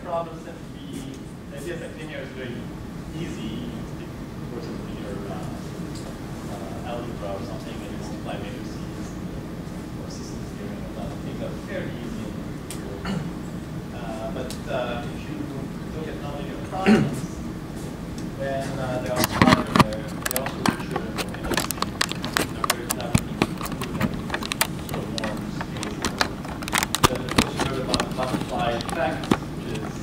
problems tend to be, the idea is that linear is very easy. Of course, it's linear algebra or something, and you multiply matrices or systems theory and all that. Things are fairly easy. But if you look at nonlinear problems, then they are smarter. They also mature more interesting. There is nothing to do that sort of norms case. Then of course you heard about the butterfly effect, which is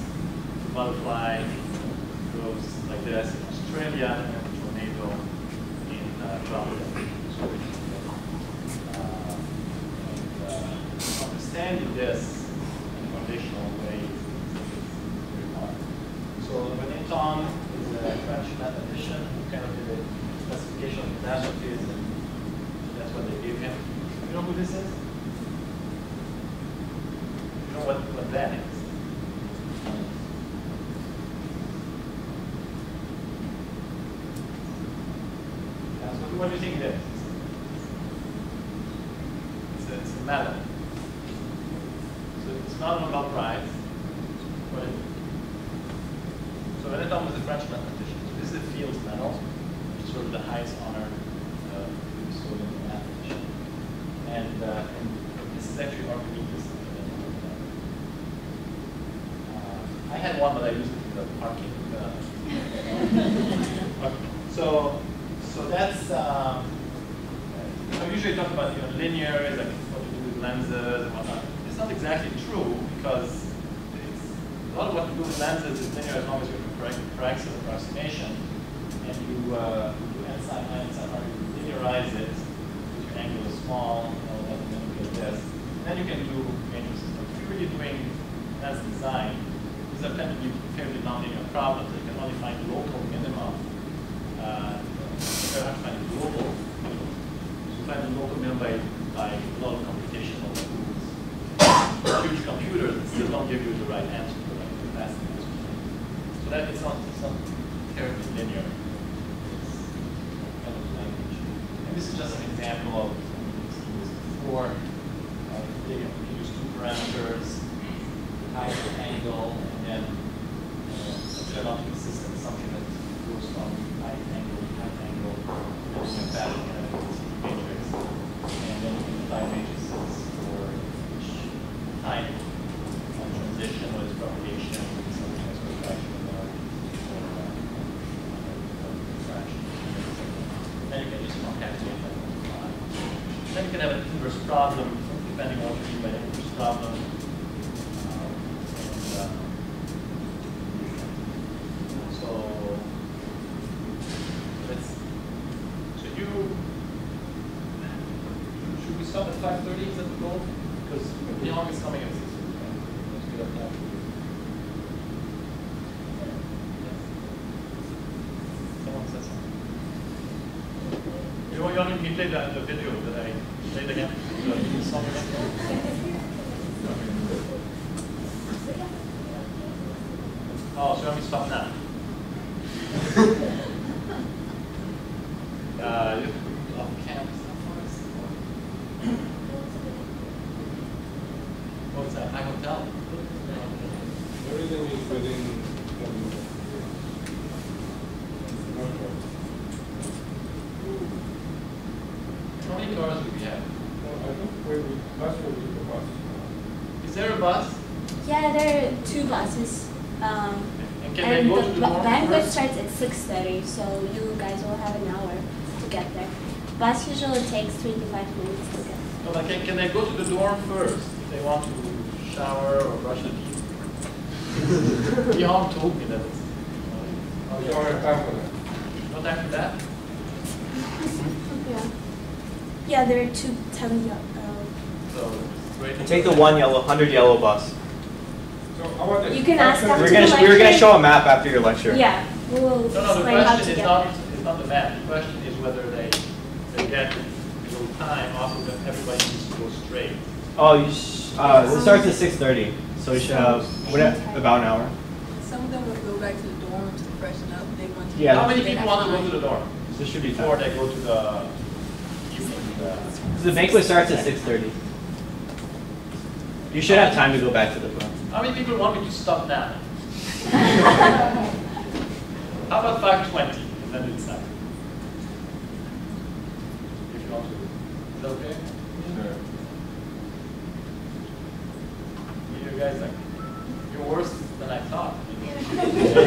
the butterfly goes like this in Australia and a tornado in Florida. Understanding this in a conditional way is very hard. So Benetton is a French mathematician who kind of did a classification of catastrophes, and that's what they gave him. You know who this is? You know what that is? Yeah, so what do you think it is? It's a metal. So it's not a Nobel Prize. What is it? So Benetton was a French mathematician. So this is the Fields Medal, which is sort of the highest honor bestowed in the mathematician. And this is actually Archimedes. I had one, but I used it in the parking. So that's usually talk about linear, is like what to do with lenses and whatnot. It's not exactly true because a lot of what you do with lenses is linear as long as you correct the approximation, and you do n sine I, n sine r, you linearize it because your angle is small, and then you get this. Then you can do matrices. But if you're really doing lens design, these are tend to be fairly nonlinear problems. You can only find local minimum. You have to find global minimum. So you find the local minimum by a lot of computational tools. Huge computers that still don't give you the right answer. So that it's not terribly linear. It's kind of language. And this is just an example of something we've seen this before. You can use two parameters, height and angle, and then trigonometric system is something that goes from height angle, and then you can fashion a matrix, and then you can apply matrices for each type of transition, or its propagation, something as refraction. Then you can use concatenate that. Then you can have an inverse problem, depending on what you mean by an inverse problem. Should we stop at 5:30? Is that the goal? Because Leon is coming at 6:30. Let's get up now. Someone said something. You want me to play the video that I played again? The song again? Oh, so you want me to stop now? You have to put off cam stuff for us? What's that? Hotel? Everything is within How many cars do we have? I think last year we took a bus. Is there a bus? Yeah, there are two buses. And can they go to the dorm banquet first? starts at 6:30, so you guys will have an hour to get there. Bus usually takes 3 to 5 minutes to get. No, but can they go to the dorm first if they want to shower or brush their teeth? Leon told me that it's. You don't have time for that. No time for that? Yeah. Yeah, there are two So, wait. Take the 100 yellow bus. So how about this? You can ask after We're the lecture. gonna show a map after your lecture. Yeah, we'll No, the explain how to question get is not the map. The question is whether they get a little time off of that everybody needs to go straight. Oh, it starts at 6:30, so we should have about an hour. Some of them would go back to the dorms to freshen up. They want to. Yeah. How many people want to go to the dorm This should be before time. they go to the evening? The banquet starts at 6:30. You should have time to go back to the dorm. How many people want me to stop now? How about 520? And then it's not. If you want to. Is that okay? Sure. You guys are, you're worse than I thought. You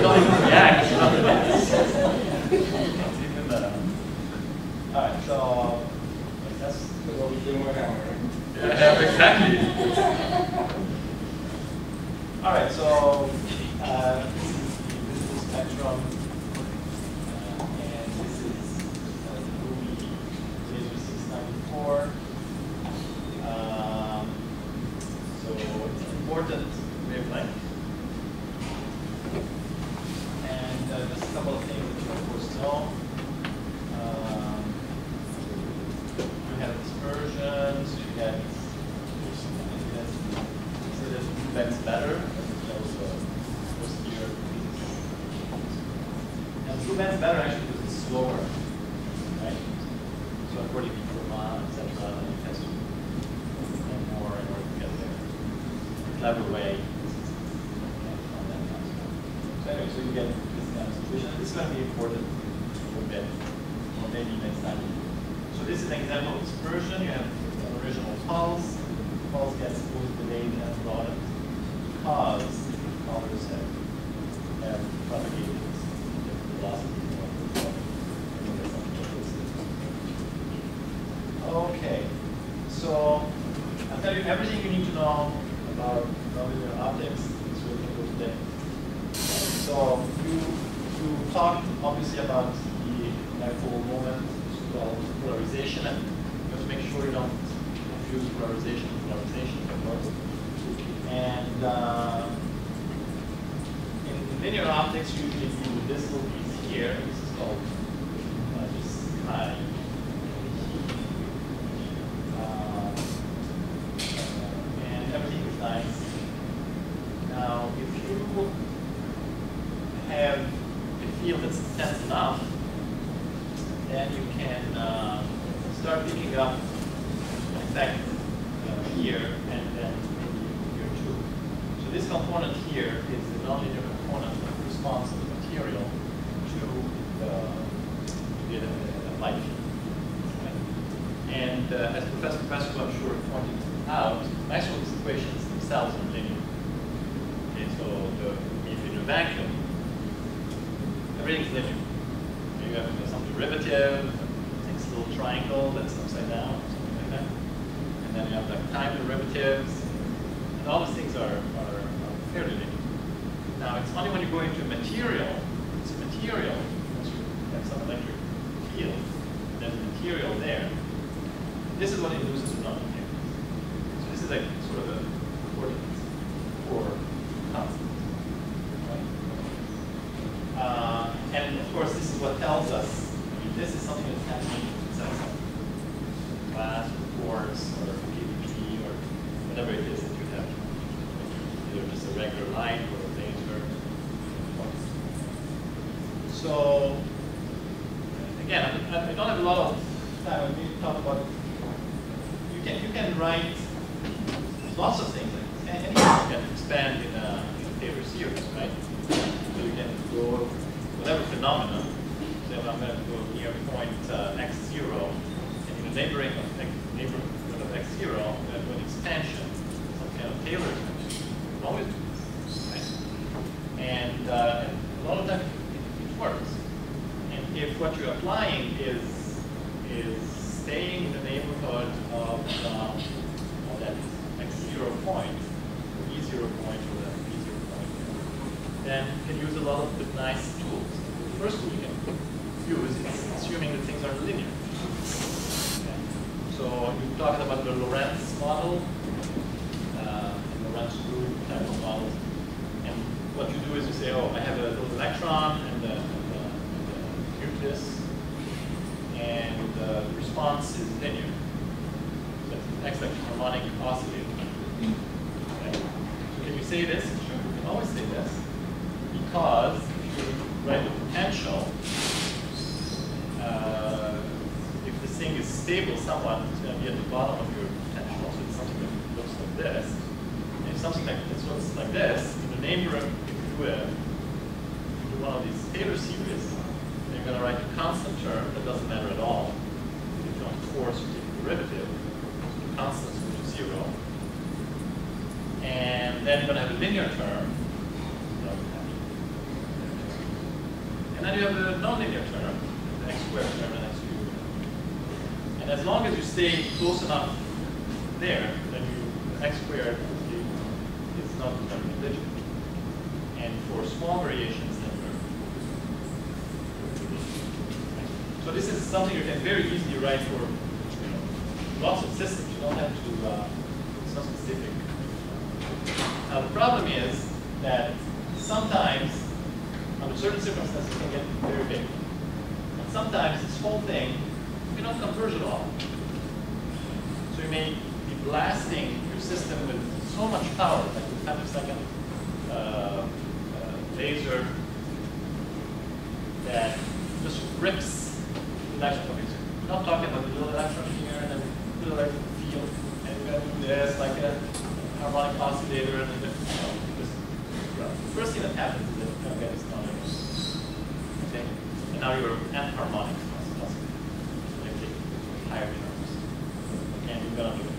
don't even react. It's even all right, so that's That's what we do with hammer, right? yeah, exactly. All right, so this is the visible spectrum, and this is the movie laser 694. So it's an important wavelength. And just a couple of things that you of course know. You have dispersion, so you get so that bends better. And blue bends better actually because it's slower, right? So according to Fermat, etc., it has to bend more in order to get there. Clever way. So anyway, so you get this kind of situation. This is going to be important for a bit, or maybe next time. So this is an example of dispersion. You have an original pulse. The pulse gets both delayed and broadened because the colors have propagated the velocity. Okay, so I'll tell you everything you need to know about nonlinear optics. So we can go today. So you talked obviously about the dipole moment, called polarization, and you have to make sure you don't confuse polarization with polarization, of course. And in linear optics, usually you do this little piece here. This is called just chi. And everything is nice. Now, if you have a field that's dense enough, then you can start picking up an effect here and then maybe here too. So this component here is the nonlinear component of the response of the material to the light field. Right? And as Professor Pesco, I'm sure, pointed out, Maxwell's equations themselves are linear. Okay, so if in a vacuum, everything's linear. You have some derivative, takes a little triangle that's upside down, something like that. And then you have like time derivatives, and all these things are fairly linear. Now it's only when you go into material, it's a material, once you have some electric field, there's a material there. This is what induces nonlinear. So this is like sort of a coordinate for constant. And of course, this is what tells us, I mean, this is something that's happening inside some glass or quartz or PVP or whatever it is that you have. Either just a regular light or a laser. So, again, I don't have a lot of time. We need to talk about, you can write lots of things. Anything you can expand in a Taylor series, right? So you can go whatever phenomenon. So if I'm going to go near point x0, and in the neighborhood of x0, I'm going to do an expansion, some kind of Taylor expansion. You can always do this, right? And a lot of times it works. And if what you're applying is staying in the neighborhood of that x0 point, E0 point, or that E0 point, then you can use a lot of the nice tools. The first tool you can use is assuming that things are linear. Okay. So you're talking about the Lorentz model, and Lorentz group type of models. And what you do is you say, oh, I have a little electron and the nucleus, and the response is linear. So it's an X-like harmonic oscillator. Okay. So can you say this? Sure, you can always say this. Because if you write the potential, if this thing is stable somewhat, it's going to be at the bottom of your potential. So it's something that looks like this. And if something like this looks like this, in the neighborhood, if you do a one of these Taylor series, you're going to write a constant term that doesn't matter at all. If you don't force you take the derivative, the constants go to 0. And then you're going to have a linear term. And then you have a nonlinear term, the x squared term and x cubed term. And as long as you stay close enough there, then x squared is not determinate digit. And for small variations, then so this is something you can very easily write for lots of systems. You don't have to, it's not specific. Now the problem is that sometimes, under certain circumstances, it can get very big. And sometimes this whole thing may not converge at all. So you may be blasting your system with so much power, like the 10-second laser that just rips the electron from it. We're not talking about the little electron here and then the little electron field, and we're going to do this like a harmonic oscillator, and then well, the first thing that happens is that you don't get this nonlinear. Okay? And now you're anharmonic oscillator. You take higher terms. And you're going to do it.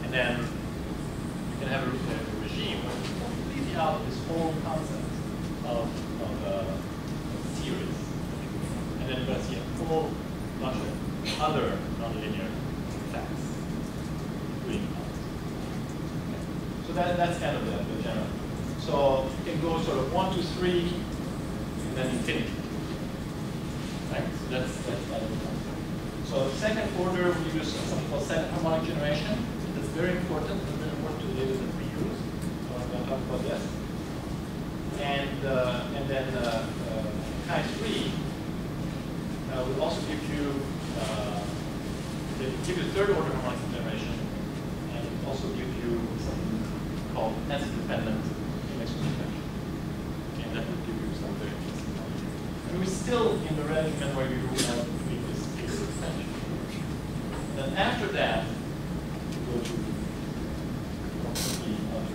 And then you can have a regime where it's completely out of this whole concept of series. And then you're going to see a whole bunch of other nonlinear effects, including so that's kind of the general. So you can go sort of 1, 2, 3, and then infinity. Right? So that's kind of the concept. So second order, we use something called second harmonic generation. That's very important. It's very important to the data that we use. So I'm going to talk about this. And then chi3 will also give you third order harmonic generation, and it will also give you something called tensor-dependent image suspension. And that will give you some very interesting knowledge. And we're still in the regimen where you have to make this case extension. And then after that, you go to the other.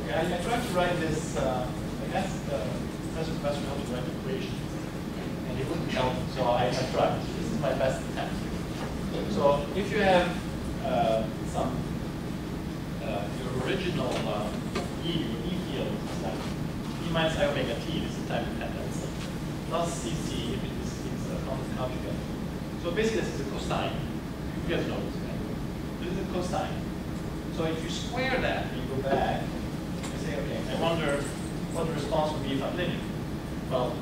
Okay, I tried to write this, I asked Professor Hill to write equations, and he wouldn't help, so I tried. This is my best attempt. So if you have your original E field is like E minus I omega t, this is time dependence, plus CC if it is a constant conjugate. So basically this is a cosine. You guys know this, right? This is a cosine. So if you square that and you go back, you say, okay, I wonder what the response would be if I'm linear. Well,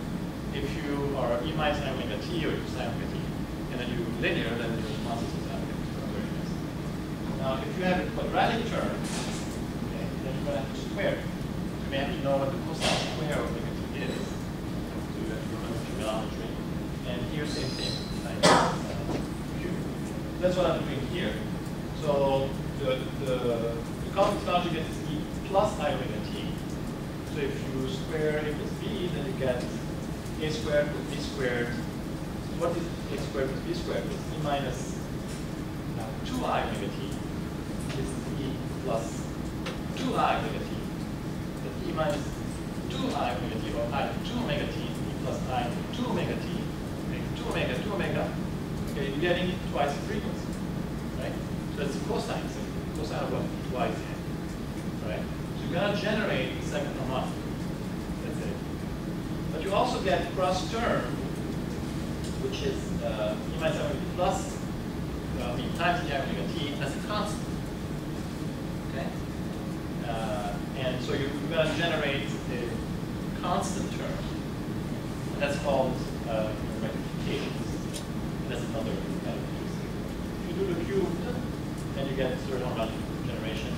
if you are E minus I omega t or cosine omega t, and then you linear, then the response is cosine omega t. Now, if you have a quadratic term, okay, then you're going to have to square it. You may have to know what the cosine square of omega t is to remember trigonometry. And here, same thing. Like, that's what I'm doing here. So the complex conjugate is E plus I omega t. So if you square A plus B, then you get A squared plus B squared. So what is A squared plus B squared? It's E minus 2I omega t. Is E plus 2I omega t. That's E minus 2I omega t, or I 2 omega t, E plus I 2 omega t, 2 omega, 2 omega. Okay, you're getting twice the frequency, right? So that's the cosine. So cosine of what? Twice n, right? So you're going to generate the second harmonic. That's it. But you also get cross term, which is E minus omega t plus times the omega t as a constant. Okay? And so you're going to generate a constant term. And that's called rectification. And that's another kind of case. If you do the cubed, then you get third harmonic generation.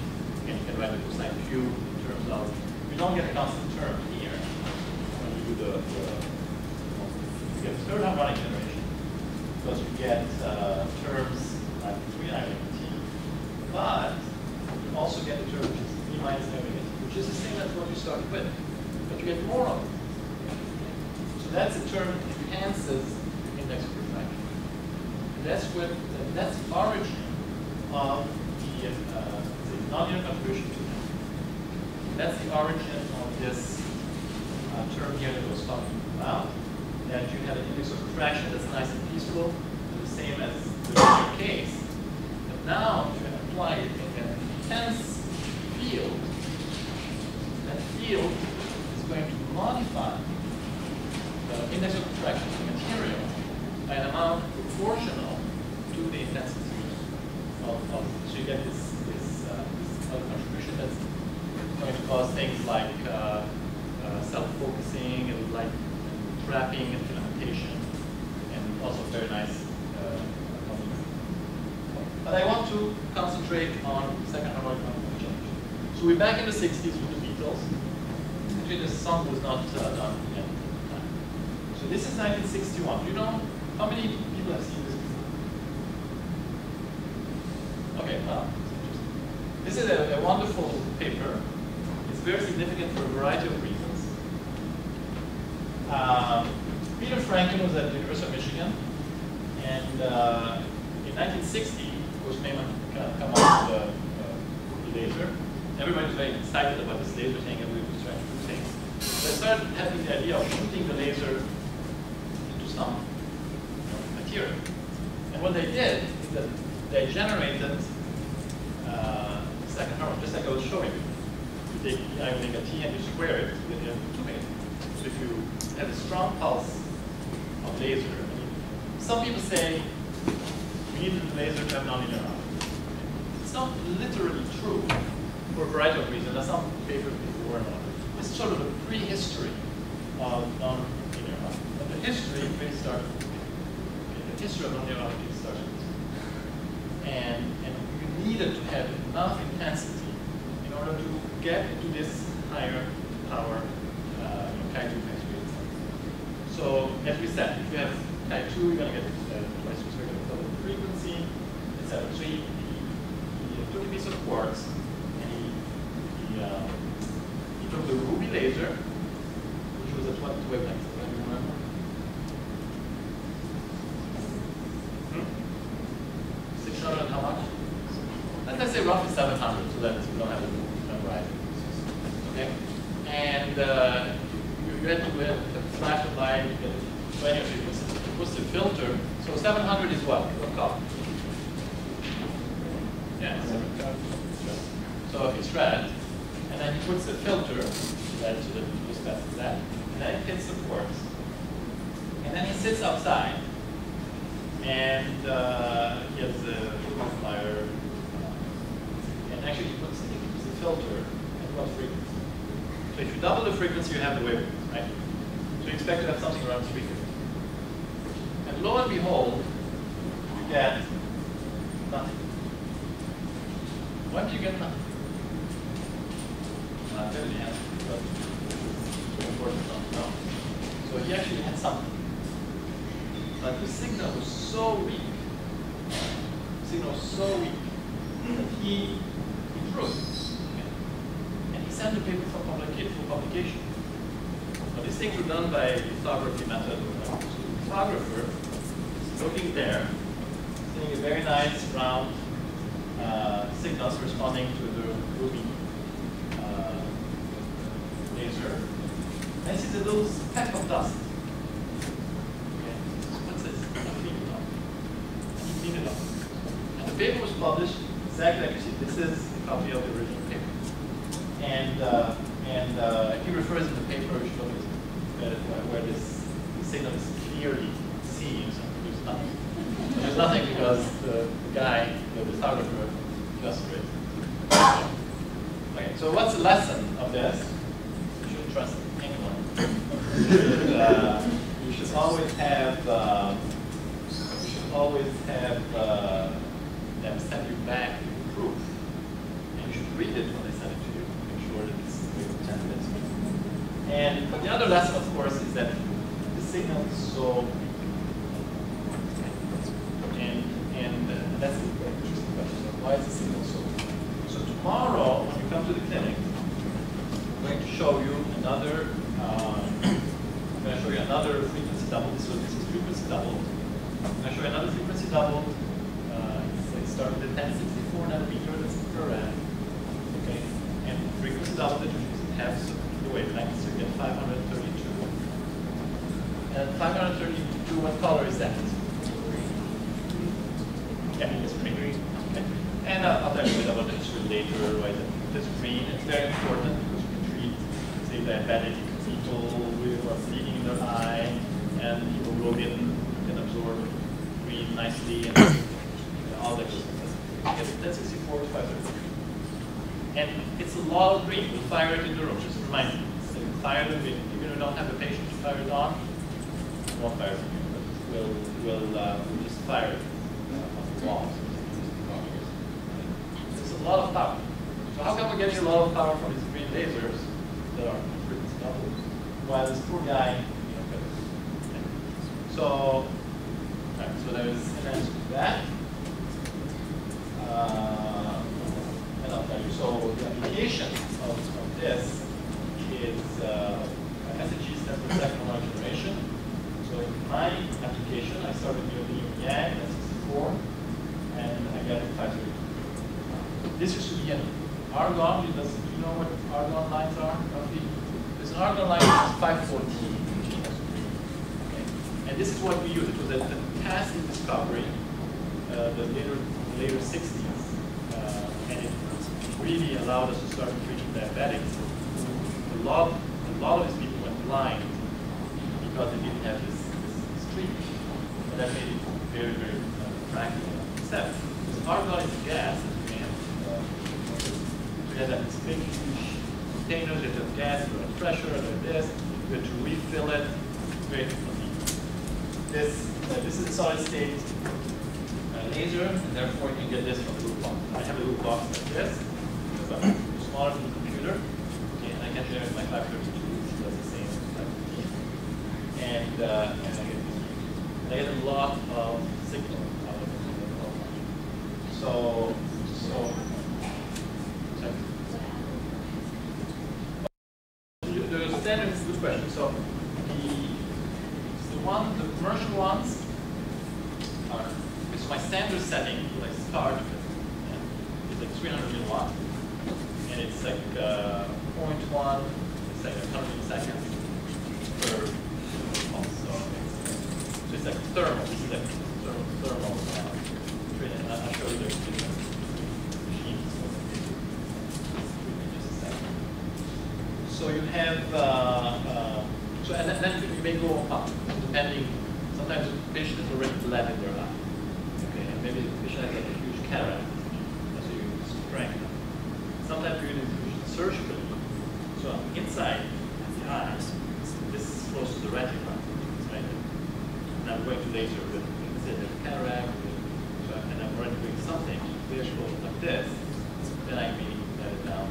Again, you can write the cosine cubed in terms of, you don't get a constant term here when you do you get third harmonic generation. Because you get terms like 3i omega t, but you also get a term which is E minus omega t, which is the same as what you started with, but you get more of it. So that's a term that enhances the index of refraction. And that's the origin of the nonlinear contribution to that. That's the origin of this term here that was talking about, that you have an index of refraction that's nice and peaceful, the same as the linear case. But now you can apply it in an intense field. That field is going to modify the index of refraction of the material by an amount proportional to the intensity of so you get this other contribution that's going to cause things like self-focusing and like trapping and filamentation, and also very nice. But I want to concentrate on second harmonic quantum change. So we're back in the 60s with the Beatles. Actually, this song was not done yet. So this is 1961. Do you know how many people have seen this before? Okay, well, this is a wonderful paper. It's very significant for a variety of reasons. Peter Franklin was at the University of Michigan, and in 1960, of course, Neyman came out with the laser. Everybody was very excited about this laser thing, and we were trying to do things. So they started having the idea of shooting the laser into some material. And what they did is that they generated second harmonic, just like I was showing you. You take the I omega t and you square it with the 2 minutes. So if you have a strong pulse of laser, some people say we need the laser to have nonlinear output. It's not literally true for a variety of reasons. There's some papers before and all. This is sort of a prehistory of nonlinear output. But the history really started. The history of nonlinear output started. And you needed to have enough intensity in order to get into this higher power Chi 2, Chi 3. So as we said, if you have Chi 2, you're going to get twice as big of the frequency, etc. So he took a piece of quartz and he took the ruby laser, which was at what wavelength? Do you remember? Hmm? 600 and how much? Let's say roughly 700, so that we don't have to memorize it. Okay? And you had to flash the light, you get so anyway, you put the filter. So 700 is what? What color? Yeah, 700. So it's red, and then he puts the filter, red, so that it goes past that, and then it hits the quartz. And then he sits outside, and he has a multiplier. And actually, he puts the filter at what frequency? So if you double the frequency, you have the wavelength, right? So you expect to have something around 350. And lo and behold, you get nothing. Why do you get nothing? I'll tell you the answer, but it's important to know. So he actually had something. But the signal was so weak, that he drew it. And he sent the paper for publication. But these things were done by lithography method. So the lithographer is looking there, seeing a very nice round signals responding to the ruby laser. And he sees a little speck of dust. Okay. What's this? I'll clean it up. And he cleaned it up. And the paper was published exactly like you see. This is a copy of the original paper. And he refers in the paper where this signal is clearly seen. So there's nothing. There's nothing because the guy, the lithographer, just read. Okay, so what's the lesson of this? You shouldn't trust anyone. You should always have them send you back the proof, and you should read it when they send it to you. Make sure that it's authentic. And the other lesson, of course, is that the signal is so, and that's the interesting question. Why is the signal so? So tomorrow, when you come to the clinic, I'm going to show you another. I'm going to show you another frequency double. So this is frequency double. I'm going to show you another frequency double. It starts with 1064 nanometer. That's infrared. Okay, and frequency double that usually has the wavelength, so you get 532. And 532, what color is that? Yeah, it's green. Okay. And I'll tell you a bit about the history later, why this green. It's very important because we treat, say, diabetic people who are bleeding in their eye, and hemoglobin can absorb green nicely, and all that good stuff. That's 64 to 532. And it's a lot of green. We'll fire it in the room. Just remind me. So you fire the green. Even if we don't have the patient to fire it on, we won't fire it, but we'll just fire it on the wall. It's a lot of power. So how come we're getting a lot of power from these green lasers that are frequency doubled, while this poor guy, so there's an answer to that. And I'll tell you. So the application of this is SHG stands for second order generation. So in my application, I started using Yang at 64, and I got it 532. This used to be an argon. Do you know what argon lines are? There's an argon line which is 514. Okay. And this is what we use. It was a fantastic discovery, the later 60s. And it really allowed us to start treating diabetics. A lot of these people went blind because they didn't have this treatment. And that made it very, very practical. Except, because argon is a gas, we had this big, huge containers, you have gas, you have pressure, like this, you have to refill it. Very difficult. This is a solid state laser, and therefore you can get this from the loop box. I have a loop box like this, it's smaller than the computer, okay, and I can generate my 532, which does the same 515. And I get this. I get a lot of signal out of it. So the standard is a good question. So the commercial ones are, it's my standard setting, like start with, it's like 300 milliwatt, and it's like 0.1 second, 100 milliseconds per pulse. So it's like thermal. This is like thermal training. I'll show you the different machines. Just a second. So you have, and then you may go up, depending. Sometimes the patient is already bled in their eye. Okay, and maybe the patient has like a huge cataract, so you strengthen. Sometimes you're going to use it surgically. So inside the eye, this is close to the retina, right? And I'm going to laser with the cataract, and I'm already doing something very close like this. Then I may let it down.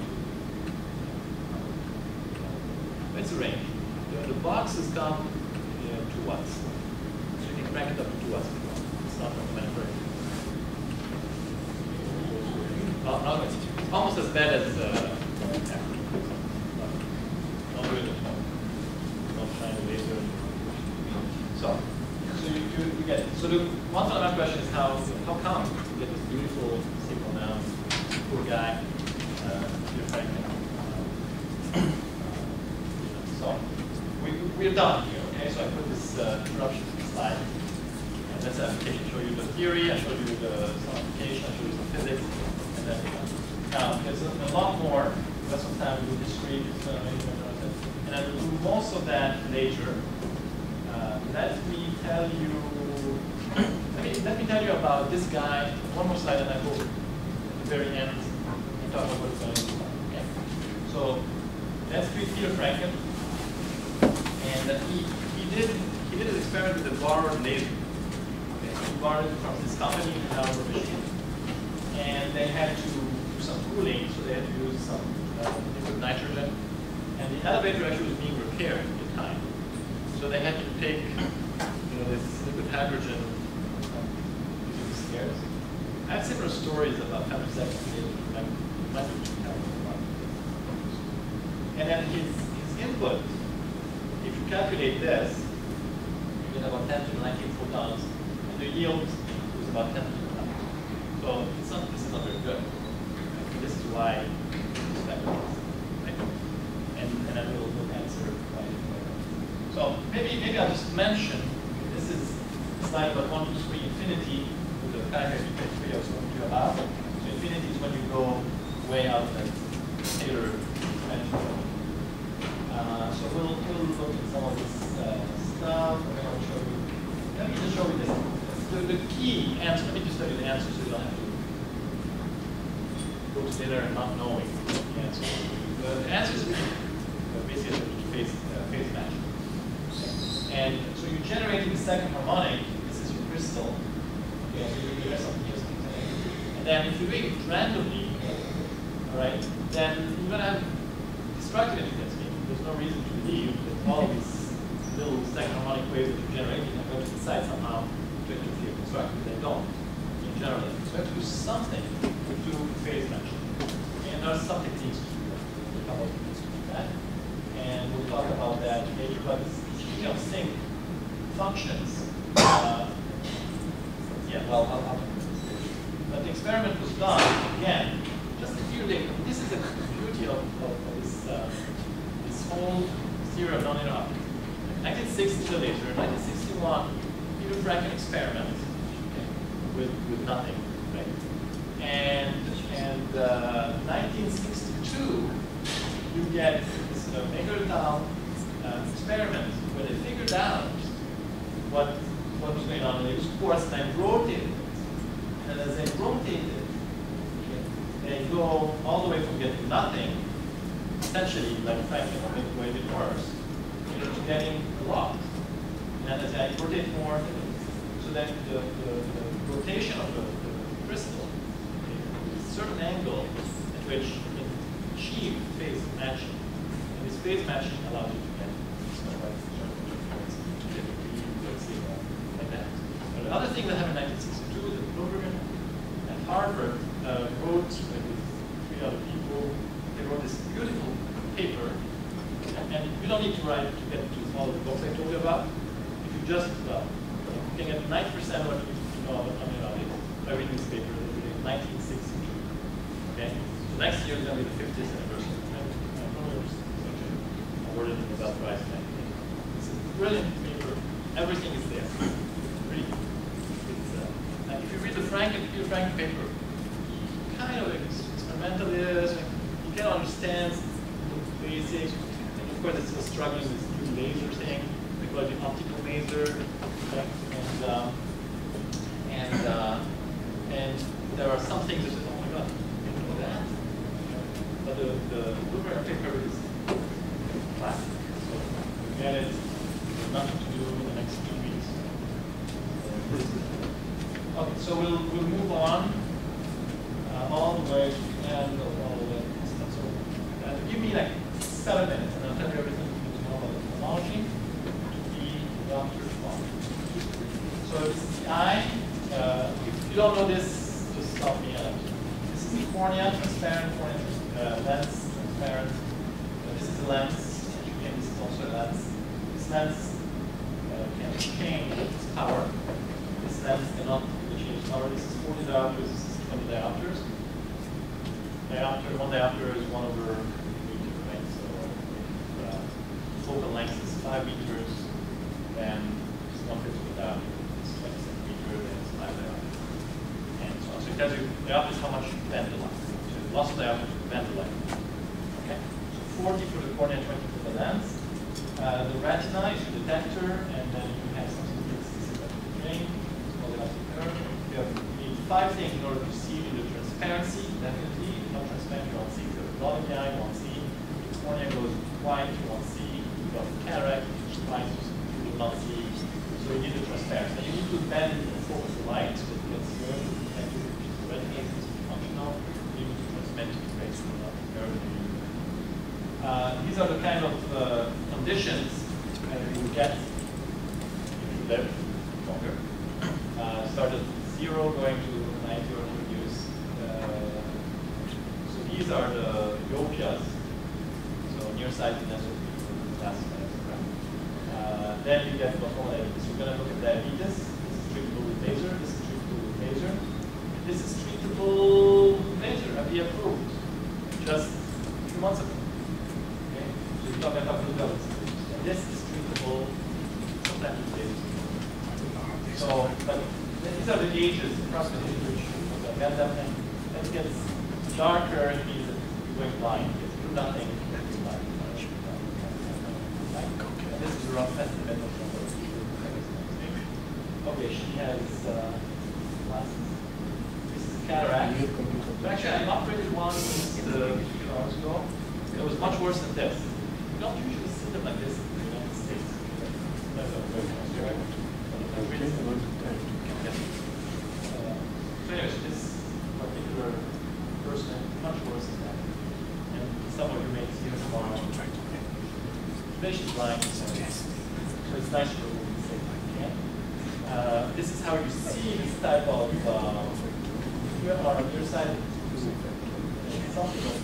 It's a range. The boxes come 2 watts. So you can crank it up to 2 watts if you want. It's not recommended for everything. It's almost as bad as don't do it at home. Don't shine the laser. So you get it. So the one fundamental question is how come you get this beautiful signal now? Poor guy, you're pregnant. So we're done here, okay? So I put this interruption slide. And that's the application. I show you the theory, I show you some application, I show you some physics, and then we're done. Now, there's a lot more. That's some time to do history, and I will do most of that later. Let me tell you about this guy. One more slide, and I will, at the very end, talk about what's going on. Okay. So that's Peter Franken. And he did an experiment with a borrowed laser. Okay, he borrowed it from this company in Albert, Michigan, and they had to do some cooling, so they had to use some liquid nitrogen, and the elevator actually was being repaired at the time, so they had to take this liquid hydrogen using the stairs. I have similar stories about femtoseconds later. And then his input. If you calculate this, you get about 10 to the 19 photons, and the yield is about 10 to the 9. So this is not very good. This is why this is better. Right? And I will maybe I'll just mention, this is a slide about 1, 2, 3 infinity with the parameter equal 3 I was talking to you about. So infinity is when you go way out of that Taylor dimension. So we'll look at some of this stuff. I'll show you. Let me just show you this. The key answer, let me just tell you the answer so you don't have to go to dinner and not knowing the answer. The answer is basically phase match. And so you're generating the second harmonic. This is your crystal. Okay, so you have something here, and then if you read it randomly, all right, then you're going to have destructive interference. There's no reason to believe that all of these little second harmonic waves that you're generating are going to decide somehow to interfere constructively. They don't, in general. So you have to do something to do phase matching. And there are some techniques to do that. A couple of techniques to do that. And we'll talk about that later. But speaking of sync functions, yeah, well, but the experiment was done, again, just a few days. This is the beauty of this whole theory of nonlinear optics. 1960 later, 1961, Peter Franken experiment with nothing, right? And 1962, you get this Maker-Tau experiment where they figured out what was going on, and they used quartz and then rotated it. And as they rotated it, they go all the way from getting nothing, essentially, like Franken, or maybe way a bit worse, to getting a lot. And as I rotate more, so then the rotation of the crystal, is a certain angle at which you can achieve phase matching. And this phase matching allows you to get like that. But the other thing that happened in 1962 is that Bloomberg at Harvard wrote with 3 other people. They wrote this beautiful paper. And you don't need to write to get to all the books I told you about. If you just, you can get 90% of what you know about it by reading this paper in 1962. Okay? So next year is going to be the 50th anniversary. Awarded the Nobel Prize in 1980. It's a brilliant paper. Everything is there. Read it. Like if you read the Peter Franken paper, kind of experimentalist, you can understand the basics. Of course, it's still struggling with this new laser thing. We call it the optical laser. Okay? And there are some things that say, oh my God, you know that. But the Bloomberg paper is classic. So we get it. There's nothing to do in the next few weeks. Okay, so we'll move on all the way to the end of all of that stuff. So give me like 7 minutes, and I'll tell you everything you need to know about the technology to be doctor's law. So this is the eye. If you don't know this, just stop me out. This is the cornea, transparent cornea, lens, transparent. This is the lens. Again, this is also a lens. This lens can change its power. This lens cannot change power. This is 40 diopters. This is 20 diopters. One diopter is 1 over focal length is 5 meters, then it's 1/5 of the diopter. It's 20 centimeters, then it's 5 diopters. And so on. So it tells you diopter is how much you bend the light. So lots of diopter to bend the light. Okay? So 40 for the cornea, 20 for the lens. The retina is your detector, and then you have something that's the brain. It's called the optic nerve. You need 5 things in order to see the transparency, definitely. Not transparent, you won't see. The blood in the eye, you won't see. The cornea goes white, you won't see. You've got cataract, which lines you will not see. So you need the transparency. And you need to bend and focus the light so that it gets good. And the retina is functional. You need to transmit to the face of the nerve. These are the kind of conditions you will get if you live longer. Start at 0 going to 90 or 100 years. So these are the yopias. So nearsightedness would be last. Then you get glaucoma diabetes. We're going to look at diabetes. This is treatable with laser. This is treatable with laser. This is treatable with laser, FDA approved, just a few months ago. Okay? So you're talking about blue bells. And this is treatable time to date. So, but these are the ages, approximate age which get them, and as it gets darker, it means that you're going blind. It's do nothing. This is a rough estimate of number. Okay, she has glasses. This is cataract. So actually, I operated one a few hours ago. It was much worse than this. You don't usually see them like this in the United States. So anyways, this particular person much worse than that. And some of you may see her tomorrow. Today she's blind, so it's nice for you to say yeah. This is how you see this type of you are on your side something like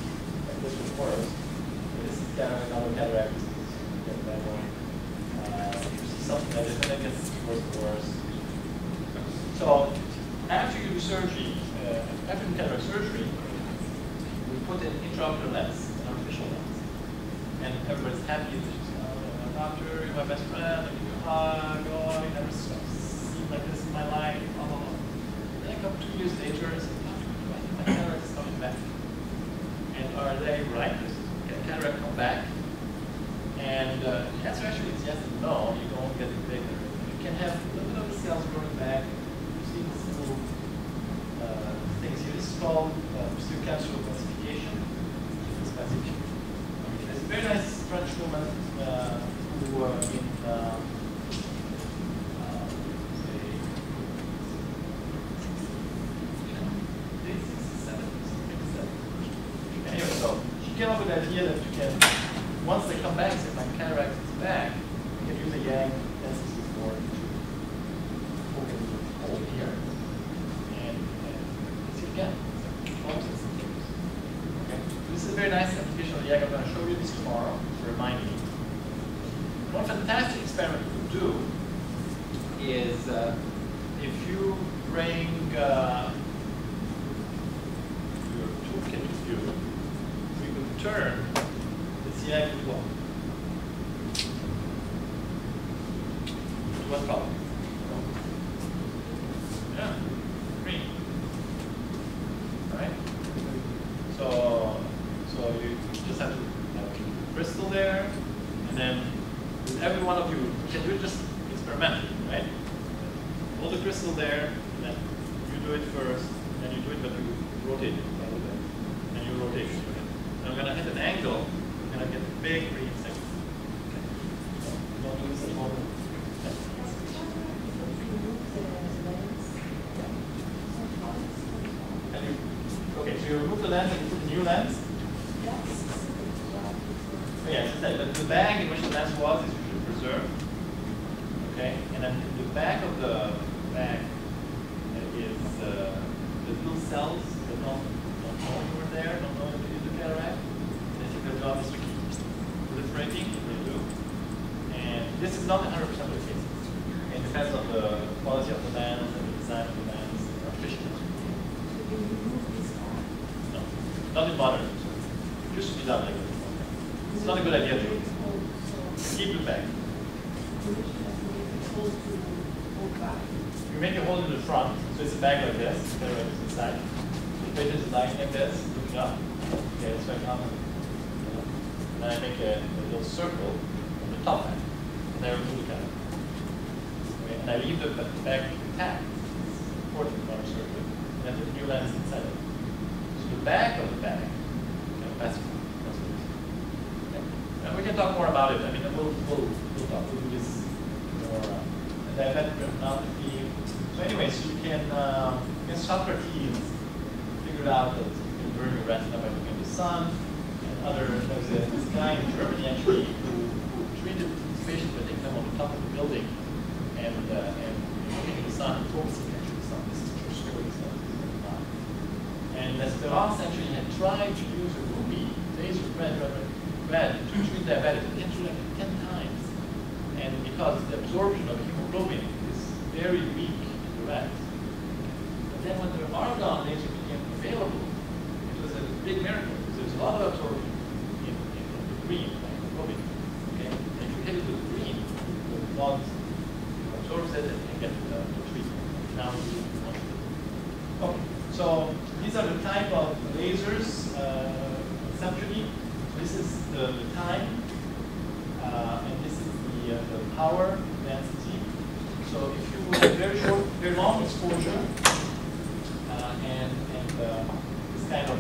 this before us. This is kind of another cataract. You see something like this, and it gets worse and worse. So after you do surgery, after cataract surgery, we put in intraocular lens, an artificial lens, and everybody's happy. Doctor, you're my best friend. I give you a hug. Oh, I never seen like this in my life. Blah blah blah. Then I come 2 years later and say, I think my cataract is coming back. And are they right? Can cataract come back? And the answer actually is yes and no. You don't get it bigger. You can have a little bit of the cells growing back. You see these little things here. This is called pseudocapsular classification. There's a very nice French woman who in say, anyway, so she came up with the idea that you can, once they come back, say my cataract is back, you can use a Yang SC4 to open the hole here. And see again. Okay. This is a very nice application of the Yang. I'm going to show you this tomorrow to remind me. One fantastic experiment you could do is if you bring your toolkit with you, we could turn the Sayegh to what? To what color? Yeah, green. All right. So you just have to have a crystal there, and then every one of you can do it just experimentally, right? Hold the crystal there, and then you do it first, and then you do it, but you rotate it a little bit, and you rotate it. And I'm going to hit an angle, I'm going to get a big green signal. Okay. So don't lose the moment. Okay, so you remove the lens and you put a new lens? Oh, yeah, but the bag in which the lens was is usually preserved. Okay, and then the back of the bag is the little cells that don't know you were there, don't know you did the cataract. They think their job is to keep proliferating, they do. And this is not 100% of the cases. It depends on the quality of the lens and the design of the lens, artificial. No, not in modern. It used to be done like this. It's not a good idea to keep it back. You make a hole in the front, so it's a bag like this, the cataract is inside. The patient is lying like this, looking up. Okay, let's back up. And then I make a little circle on the top end, and I remove the cataract. Okay, and I leave the bag intact. It's important about a circle. And then put the new lens inside it. So the back of the bag can pacify. We can talk more about it. I mean, we'll talk. We'll do this more. Diabetic retinopathy. So, anyways, you can Socrates figured out that you can burn your retina by looking at the sun. And there's this guy in Germany actually who treated these patients by taking them on the top of the building and looking at the sun and focusing actually the sun. This is true story. And Esperance actually had tried to use a ruby, laser red, to treat diabetes. It can like 10 times. And because the absorption of hemoglobin is very weak in the red. But then when the argon laser became available, it was a big miracle because there's a lot of absorption in the green, like hemoglobin. Okay? And if you hit it with green, the blood the time, and this is the power density. So if you have very short, very long exposure, and this kind of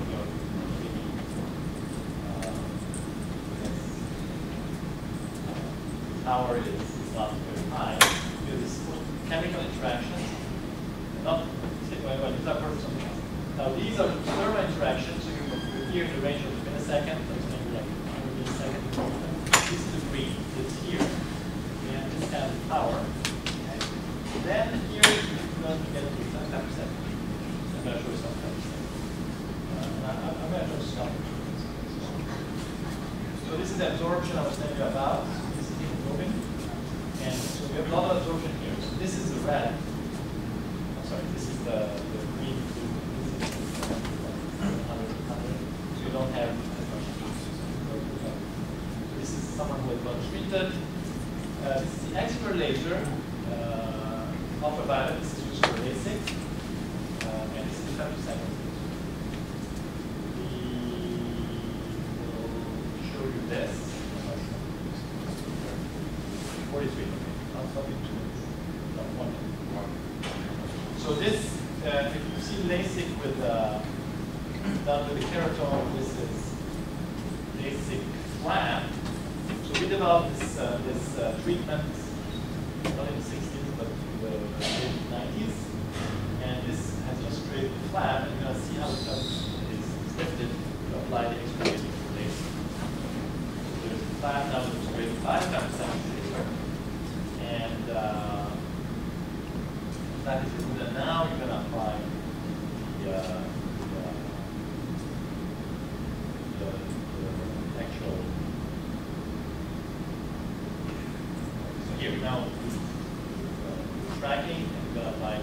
power is not very high, you have this chemical interactions. Not well, these are for something else. Now these are thermal interactions. So you're here in the range of a millisecond. That's maybe like 100 milliseconds. This is the green. It's here. And this kind of power. Okay. Then here you're going to get to some type of second. I'm going to show you some type of second. I'm going to show you some. So this is the absorption I was telling you about. This is hemoglobin. And so we have a lot of absorption here. So this is the red. I'm sorry, this is the green. This is 100. So you don't have as much. This is someone who has well treated. This is the X-ray laser. Ultraviolet. This is used for LASIK. And this is the 50 seconds. This 43. I'll stop in 2 minutes. No, 1 minute. So this, if you see LASIK with done with the keratome, this is LASIK flat. So we developed this treatment not in the 60s but in the mid 90s, and this has just created flat, and you're going to see how it is lifted to apply the X-ray laser for LASIK. Now it's great 5 times 7 laser. And that is good. And now you're going to apply the actual. So here now tracking, and you're going to apply the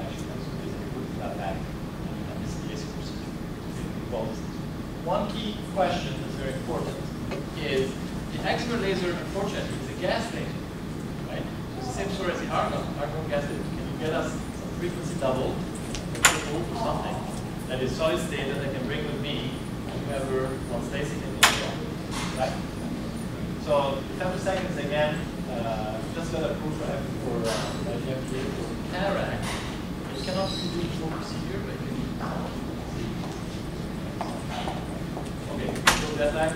actual basically put that back in this case. One key question that's very important is the X-ray laser, unfortunately, is a gas laser, right? So it's the same sort as the argon gas laser. Can you get us some frequency double, or triple, or something that is solid state that I can bring with me whoever wants LASIK in the right? So the 10 seconds again, just got approved for the FDA for cataract. You cannot really do the full procedure, but you can do some. Okay, so that time,